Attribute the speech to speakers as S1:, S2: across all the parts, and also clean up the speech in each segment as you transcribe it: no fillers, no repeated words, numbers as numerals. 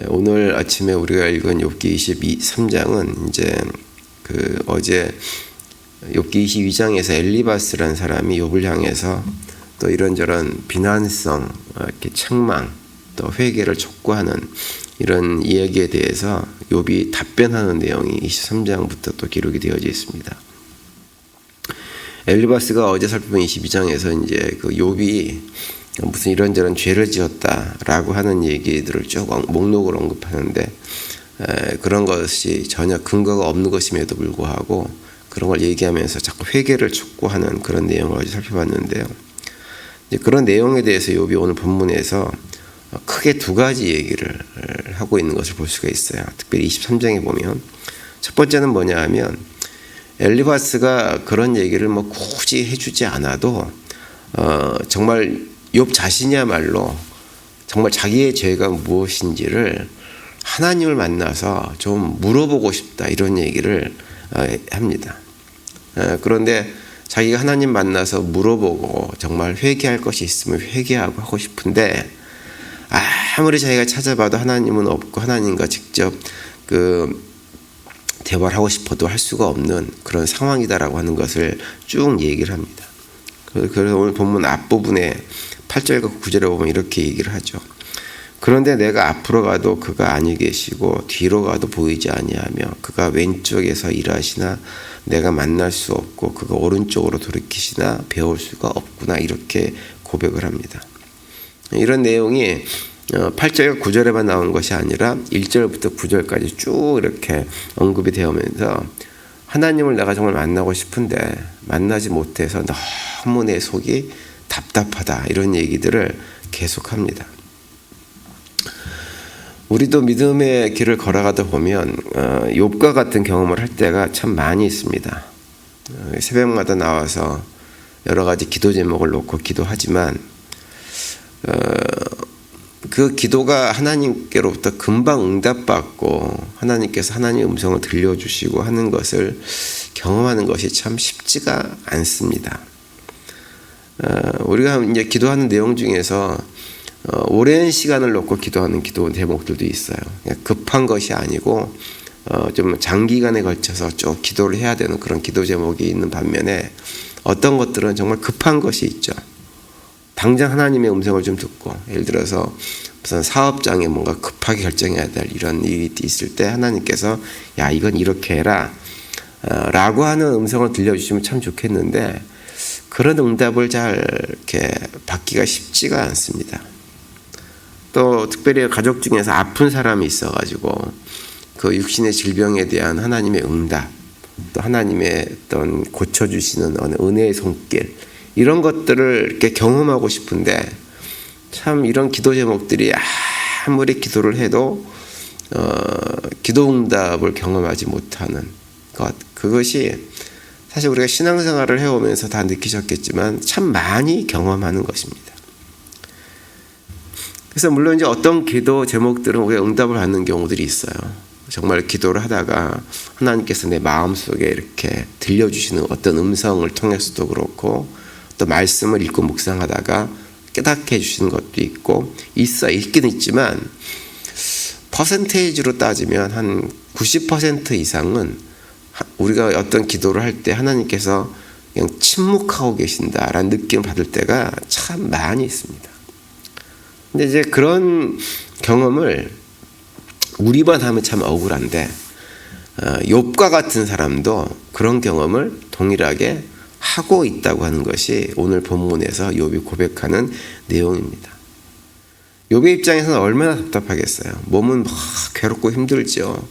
S1: 오늘 아침에 우리가 읽은 욥기 23장은 이제 어제 욥기 22장에서 엘리바스라는 사람이 욥을 향해서 또 이런저런 비난성, 이렇게 책망, 또 회개를 촉구하는 이런 이야기에 대해서 욥이 답변하는 내용이 23장부터 또 기록이 되어져 있습니다. 엘리바스가 어제 살펴본 22장에서 이제 욥이 무슨 이런저런 죄를 지었다라고 하는 얘기들을 쭉 목록을 언급하는데 그런 것이 전혀 근거가 없는 것임에도 불구하고 그런 걸 얘기하면서 자꾸 회개를 촉구하는 그런 내용을 어제 살펴봤는데요. 이제 그런 내용에 대해서 욥이 오늘 본문에서 크게 두 가지 얘기를 하고 있는 것을 볼 수가 있어요. 특별히 23장에 보면 첫 번째는 뭐냐 하면 엘리바스가 그런 얘기를 뭐 굳이 해주지 않아도 정말 욥 자신이야말로 정말 자기의 죄가 무엇인지를 하나님을 만나서 좀 물어보고 싶다 이런 얘기를 합니다. 그런데 자기가 하나님 만나서 물어보고 정말 회개할 것이 있으면 회개하고 하고 싶은데 아무리 자기가 찾아봐도 하나님은 없고 하나님과 직접 대화를 하고 싶어도 할 수가 없는 그런 상황이다라고 하는 것을 쭉 얘기를 합니다. 그래서 오늘 본문 앞부분에 8절과 9절에 보면 이렇게 얘기를 하죠. 그런데 내가 앞으로 가도 그가 아니 계시고 뒤로 가도 보이지 아니하며 그가 왼쪽에서 일하시나 내가 만날 수 없고 그가 오른쪽으로 돌이키시나 배울 수가 없구나 이렇게 고백을 합니다. 이런 내용이 8절과 9절에만 나온 것이 아니라 1절부터 9절까지 쭉 이렇게 언급이 되어오면서 하나님을 내가 정말 만나고 싶은데 만나지 못해서 너무 내 속이 답답하다 이런 얘기들을 계속합니다. 우리도 믿음의 길을 걸어가다 보면 욥과 같은 경험을 할 때가 참 많이 있습니다. 새벽마다 나와서 여러 가지 기도 제목을 놓고 기도하지만 그 기도가 하나님께로부터 금방 응답받고 하나님께서 하나님의 음성을 들려주시고 하는 것을 경험하는 것이 참 쉽지가 않습니다. 우리가 이제 기도하는 내용 중에서 오랜 시간을 놓고 기도하는 기도 제목들도 있어요. 급한 것이 아니고 좀 장기간에 걸쳐서 쭉 기도를 해야 되는 그런 기도 제목이 있는 반면에 어떤 것들은 정말 급한 것이 있죠. 당장 하나님의 음성을 좀 듣고 예를 들어서 무슨 사업장에 뭔가 급하게 결정해야 될 이런 일이 있을 때 하나님께서 야 이건 이렇게 해라 라고 하는 음성을 들려주시면 참 좋겠는데 그런 응답을 잘 이렇게 받기가 쉽지가 않습니다. 또 특별히 가족 중에서 아픈 사람이 있어가지고 그 육신의 질병에 대한 하나님의 응답 또 하나님의 어떤 고쳐주시는 어느 은혜의 손길 이런 것들을 이렇게 경험하고 싶은데 참 이런 기도 제목들이 아무리 기도를 해도 기도 응답을 경험하지 못하는 것 그것이 사실 우리가 신앙생활을 해오면서 다 느끼셨겠지만 참 많이 경험하는 것입니다. 그래서 물론 이제 어떤 기도 제목들은 우리가 응답을 받는 경우들이 있어요. 정말 기도를 하다가 하나님께서 내 마음속에 이렇게 들려주시는 어떤 음성을 통해서도 그렇고 또 말씀을 읽고 묵상하다가 깨닫게 해주시는 것도 있고 있긴 있지만 퍼센테이지로 따지면 한 90% 이상은 우리가 어떤 기도를 할 때 하나님께서 그냥 침묵하고 계신다라는 느낌을 받을 때가 참 많이 있습니다. 근데 이제 그런 경험을 우리만 하면 참 억울한데 욥과 같은 사람도 그런 경험을 동일하게 하고 있다고 하는 것이 오늘 본문에서 욥이 고백하는 내용입니다. 욥의 입장에서는 얼마나 답답하겠어요. 몸은 막 괴롭고 힘들죠.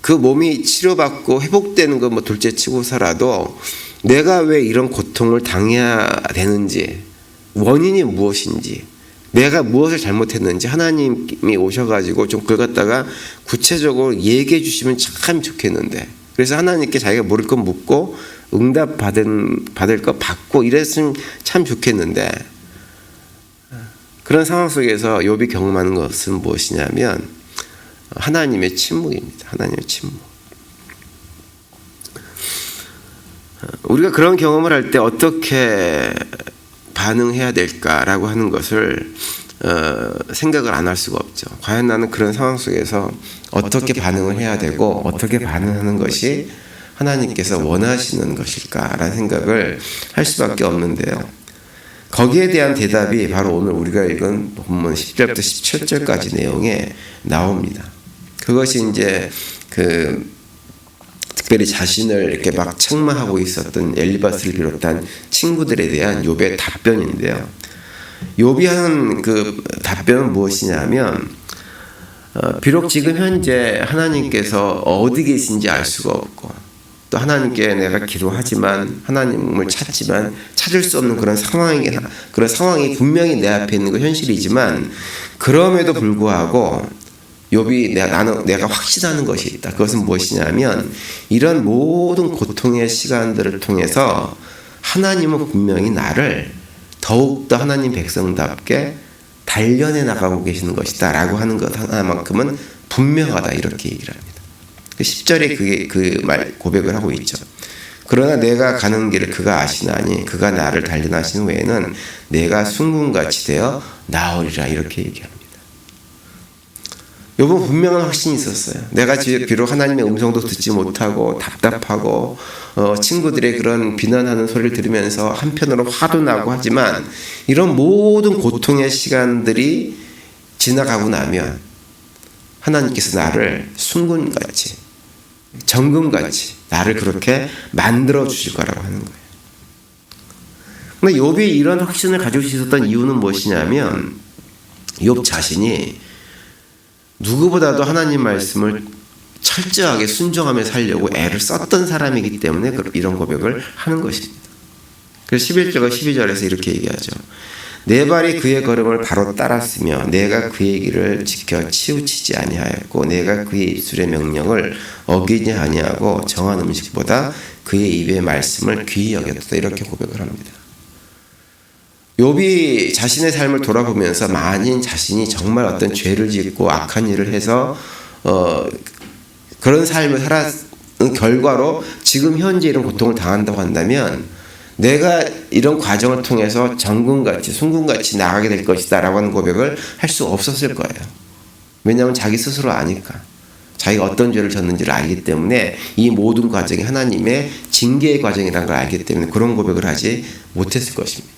S1: 그 몸이 치료받고 회복되는 건 뭐 둘째치고서라도 내가 왜 이런 고통을 당해야 되는지 원인이 무엇인지 내가 무엇을 잘못했는지 하나님이 오셔가지고 좀 그걸 갖다가 구체적으로 얘기해 주시면 참 좋겠는데 그래서 하나님께 자기가 모를 건 묻고 응답 받을 거 받고 이랬으면 참 좋겠는데 그런 상황 속에서 욥이 경험하는 것은 무엇이냐면 하나님의 침묵입니다. 하나님의 침묵. 우리가 그런 경험을 할 때 어떻게 반응해야 될까라고 하는 것을 생각을 안 할 수가 없죠. 과연 나는 그런 상황 속에서 어떻게 반응을 해야 되고 어떻게 반응하는 것이 하나님께서 원하시는 것일까라는 생각을 할 수밖에 없는데요. 거기에 대한 대답이 바로 오늘 우리가 읽은 본문 10절부터 17절까지 내용에 나옵니다. 그것이 이제 특별히 자신을 이렇게 막 책망하고 있었던 엘리바스를 비롯한 친구들에 대한 욥의 답변인데요. 욥이 하는 그 답변은 무엇이냐면 비록 지금 현재 하나님께서 어디 계신지 알 수가 없고 또 하나님께 내가 기도하지만 하나님을 찾지만 찾을 수 없는 그런 상황이 분명히 내 앞에 있는 거 현실이지만 그럼에도 불구하고 욥이 내가 확신하는 것이 있다. 그것은 무엇이냐면 이런 모든 고통의 시간들을 통해서 하나님은 분명히 나를 더욱더 하나님 백성답게 단련해 나가고 계시는 것이다 라고 하는 것 하나만큼은 분명하다 이렇게 얘기를 합니다. 10절에 그게 그 말 고백을 하고 있죠. 그러나 내가 가는 길을 그가 아시나니 그가 나를 단련하신 후에는 내가 순금같이 되어 나오리라 이렇게 얘기합니다. 욥은 분명한 확신이 있었어요. 내가 비록 하나님의 음성도 듣지 못하고 답답하고 친구들의 그런 비난하는 소리를 들으면서 한편으로 화도 나고 하지만 이런 모든 고통의 시간들이 지나가고 나면 하나님께서 나를 순금같이 정금같이 나를 그렇게 만들어 주실 거라고 하는 거예요. 근데 욥이 이런 확신을 가지고 있었던 이유는 무엇이냐면 욥 자신이 누구보다도 하나님 말씀을 철저하게 순종하며 살려고 애를 썼던 사람이기 때문에 이런 고백을 하는 것입니다. 그래서 11절과 12절에서 이렇게 얘기하죠. 내 발이 그의 걸음을 바로 따랐으며 내가 그의 길을 지켜 치우치지 아니하였고 내가 그의 입술의 명령을 어기지 아니하고 정한 음식보다 그의 입의 말씀을 귀히 여겼다 이렇게 고백을 합니다. 욥이 자신의 삶을 돌아보면서 만인 자신이 정말 어떤 죄를 짓고 악한 일을 해서 그런 삶을 살았는 결과로 지금 현재 이런 고통을 당한다고 한다면 내가 이런 과정을 통해서 정금같이 순금같이 나가게 될 것이다 라고 하는 고백을 할 수 없었을 거예요. 왜냐하면 자기 스스로 아니까 자기가 어떤 죄를 졌는지를 알기 때문에 이 모든 과정이 하나님의 징계의 과정이라는 걸 알기 때문에 그런 고백을 하지 못했을 것입니다.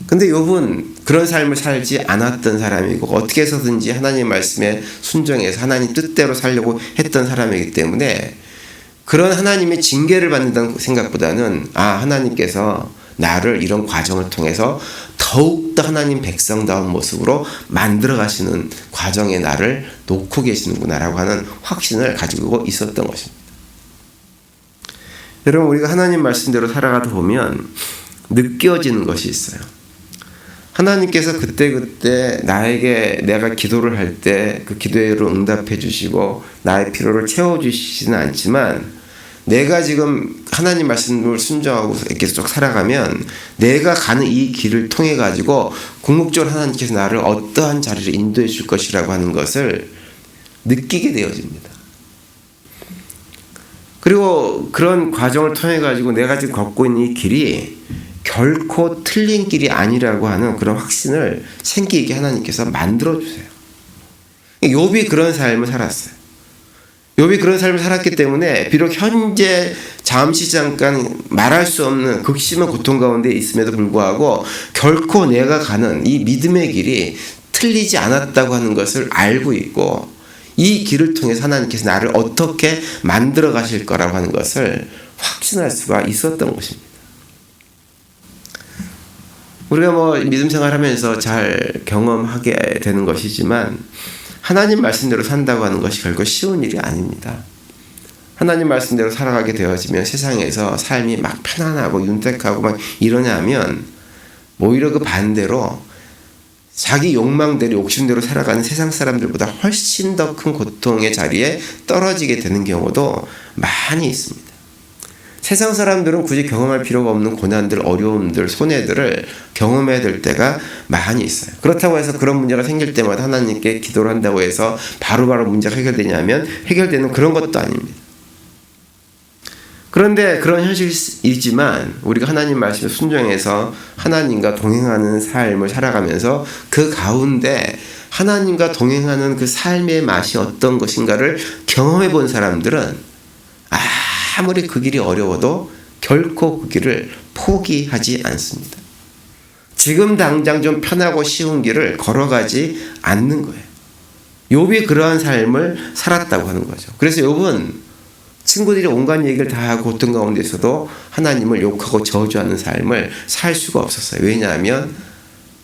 S1: 근데 욥은 그런 삶을 살지 않았던 사람이고 어떻게 해서든지 하나님 말씀에 순종해서 하나님 뜻대로 살려고 했던 사람이기 때문에 그런 하나님의 징계를 받는다는 생각보다는 하나님께서 나를 이런 과정을 통해서 더욱더 하나님 백성다운 모습으로 만들어 가시는 과정에 나를 놓고 계시는구나라고 하는 확신을 가지고 있었던 것입니다. 여러분 우리가 하나님 말씀대로 살아가다 보면 느껴지는 것이 있어요. 하나님께서 그때그때 나에게 내가 기도를 할 때 그 기도로 응답해 주시고 나의 필요를 채워주시지는 않지만 내가 지금 하나님 말씀을 순종하고 계속 살아가면 내가 가는 이 길을 통해 가지고 궁극적으로 하나님께서 나를 어떠한 자리로 인도해 줄 것이라고 하는 것을 느끼게 되어집니다. 그리고 그런 과정을 통해 가지고 내가 지금 걷고 있는 이 길이 결코 틀린 길이 아니라고 하는 그런 확신을 생기게 하나님께서 만들어주세요. 욥이 그런 삶을 살았어요. 욥이 그런 삶을 살았기 때문에 비록 현재 잠시 잠깐 말할 수 없는 극심한 고통 가운데 있음에도 불구하고 결코 내가 가는 이 믿음의 길이 틀리지 않았다고 하는 것을 알고 있고 이 길을 통해서 하나님께서 나를 어떻게 만들어 가실 거라고 하는 것을 확신할 수가 있었던 것입니다. 우리가 믿음 생활하면서 잘 경험하게 되는 것이지만 하나님 말씀대로 산다고 하는 것이 결코 쉬운 일이 아닙니다. 하나님 말씀대로 살아가게 되어지면 세상에서 삶이 막 편안하고 윤택하고 막 이러냐면 오히려 그 반대로 자기 욕망대로 욕심대로 살아가는 세상 사람들보다 훨씬 더 큰 고통의 자리에 떨어지게 되는 경우도 많이 있습니다. 세상 사람들은 굳이 경험할 필요가 없는 고난들, 어려움들, 손해들을 경험해야 될 때가 많이 있어요. 그렇다고 해서 그런 문제가 생길 때마다 하나님께 기도를 한다고 해서 바로바로 문제가 해결되냐면 해결되는 그런 것도 아닙니다. 그런데 그런 현실이지만 우리가 하나님 말씀에 순종해서 하나님과 동행하는 삶을 살아가면서 그 가운데 하나님과 동행하는 그 삶의 맛이 어떤 것인가를 경험해 본 사람들은 아무리 그 길이 어려워도 결코 그 길을 포기하지 않습니다. 지금 당장 좀 편하고 쉬운 길을 걸어가지 않는 거예요. 욥이 그러한 삶을 살았다고 하는 거죠. 그래서 욥은 친구들이 온갖 얘기를 다 하고 고통 가운데서도 하나님을 욕하고 저주하는 삶을 살 수가 없었어요. 왜냐하면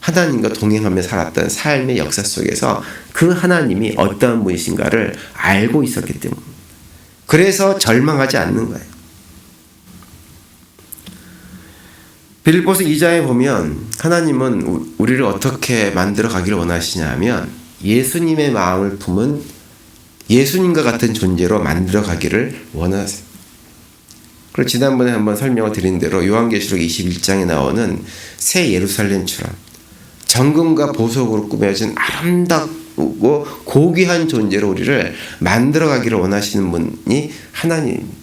S1: 하나님과 동행하며 살았던 삶의 역사 속에서 그 하나님이 어떤 분이신가를 알고 있었기 때문입니다. 그래서 절망하지 않는 거예요. 빌립보서 2장에 보면 하나님은 우리를 어떻게 만들어 가기를 원하시냐 하면 예수님의 마음을 품은 예수님과 같은 존재로 만들어 가기를 원하세요. 그리고 지난번에 한번 설명을 드린 대로 요한계시록 21장에 나오는 새 예루살렘처럼 정금과 보석으로 꾸며진 아름답고 고귀한 존재로 우리를 만들어 가기를 원하시는 분이 하나님입니다.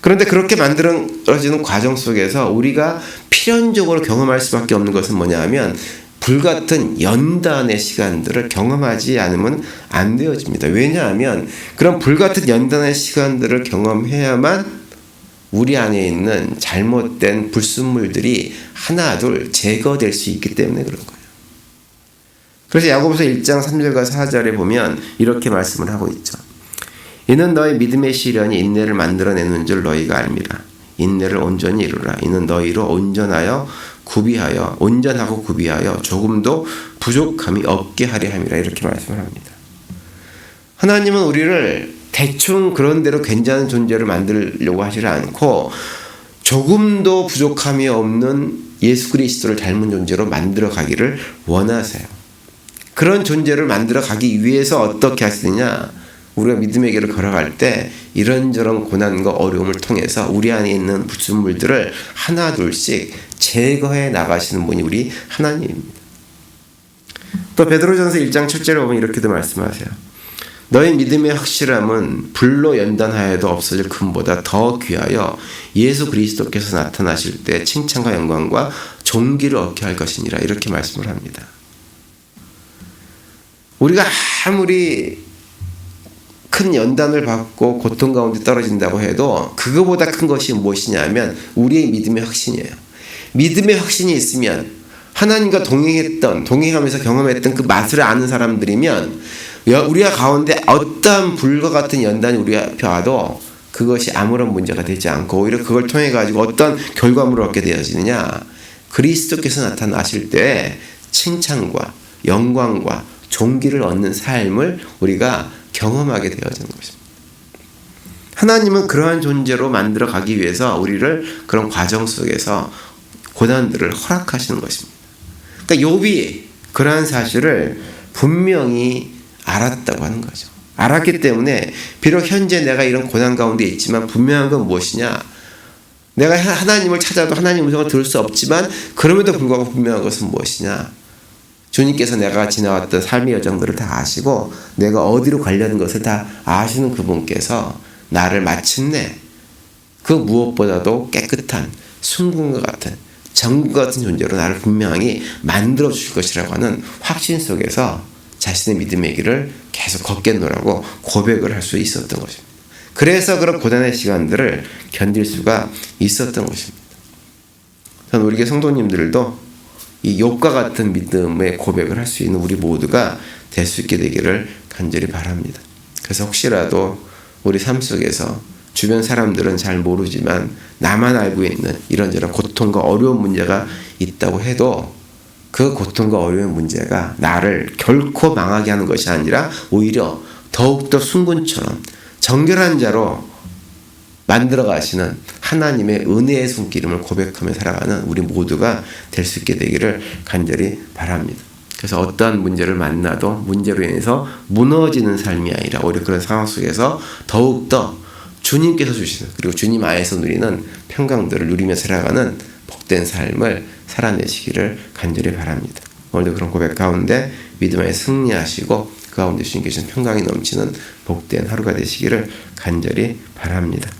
S1: 그런데 그렇게 만들어지는 과정 속에서 우리가 필연적으로 경험할 수밖에 없는 것은 뭐냐 하면 불같은 연단의 시간들을 경험하지 않으면 안 되어집니다. 왜냐하면 그런 불같은 연단의 시간들을 경험해야만 우리 안에 있는 잘못된 불순물들이 하나둘 제거될 수 있기 때문에 그런 거예요. 그래서 야고보서 1장 3절과 4절에 보면 이렇게 말씀을 하고 있죠. 이는 너희 믿음의 시련이 인내를 만들어내는 줄 너희가 알미라. 인내를 온전히 이루라. 이는 너희로 온전하고 구비하여 조금도 부족함이 없게 하려 함이라. 이렇게 말씀을 합니다. 하나님은 우리를 대충 그런 대로 괜찮은 존재를 만들려고 하지 않고 조금도 부족함이 없는 예수 그리스도를 닮은 존재로 만들어 가기를 원하세요. 그런 존재를 만들어 가기 위해서 어떻게 하시느냐? 우리가 믿음의 길을 걸어갈 때 이런저런 고난과 어려움을 통해서 우리 안에 있는 불순물들을 하나 둘씩 제거해 나가시는 분이 우리 하나님입니다. 또 베드로전서 1장 7절에 보면 이렇게도 말씀하세요. 너희 믿음의 확실함은 불로 연단하여도 없어질 금보다 더 귀하여 예수 그리스도께서 나타나실 때 칭찬과 영광과 존귀를 얻게 할 것이니라. 이렇게 말씀을 합니다. 우리가 아무리 큰 연단을 받고 고통 가운데 떨어진다고 해도 그거보다 큰 것이 무엇이냐면 우리의 믿음의 확신이에요. 믿음의 확신이 있으면 하나님과 동행하면서 경험했던 그 맛을 아는 사람들이면 우리가 가운데 어떠한 불과 같은 연단이 우리 앞에 와도 그것이 아무런 문제가 되지 않고 오히려 그걸 통해 가지고 어떤 결과물을 얻게 되어지느냐. 그리스도께서 나타나실 때 칭찬과 영광과 존귀를 얻는 삶을 우리가 경험하게 되어지는 것입니다. 하나님은 그러한 존재로 만들어 가기 위해서 우리를 그런 과정 속에서 고난들을 허락하시는 것입니다. 그러니까 욥이 그러한 사실을 분명히 알았다고 하는 거죠. 알았기 때문에 비록 현재 내가 이런 고난 가운데 있지만 분명한 건 무엇이냐? 내가 하나님을 찾아도 하나님 음성을 들을 수 없지만 그럼에도 불구하고 분명한 것은 무엇이냐? 주님께서 내가 지나왔던 삶의 여정들을 다 아시고 내가 어디로 가려는 것을 다 아시는 그분께서 나를 마침내 그 무엇보다도 깨끗한 순금과 같은 정금과 같은 존재로 나를 분명히 만들어 주실 것이라고 하는 확신 속에서 자신의 믿음의 길을 계속 걷겠노라고 고백을 할 수 있었던 것입니다. 그래서 그런 고난의 시간들을 견딜 수가 있었던 것입니다. 저는 우리 교회 성도님들도 이 욥과 같은 믿음의 고백을 할 수 있는 우리 모두가 될 수 있게 되기를 간절히 바랍니다. 그래서 혹시라도 우리 삶 속에서 주변 사람들은 잘 모르지만 나만 알고 있는 이런저런 고통과 어려운 문제가 있다고 해도 그 고통과 어려운 문제가 나를 결코 망하게 하는 것이 아니라 오히려 더욱더 순금처럼 정결한 자로 만들어 가시는 하나님의 은혜의 손길임을 고백하며 살아가는 우리 모두가 될 수 있게 되기를 간절히 바랍니다. 그래서 어떠한 문제를 만나도 문제로 인해서 무너지는 삶이 아니라 오히려 그런 상황 속에서 더욱더 주님께서 주시는 그리고 주님 안에서 누리는 평강들을 누리며 살아가는 복된 삶을 살아내시기를 간절히 바랍니다. 오늘도 그런 고백 가운데 믿음 안에 승리하시고 그 가운데 주님께서 평강이 넘치는 복된 하루가 되시기를 간절히 바랍니다.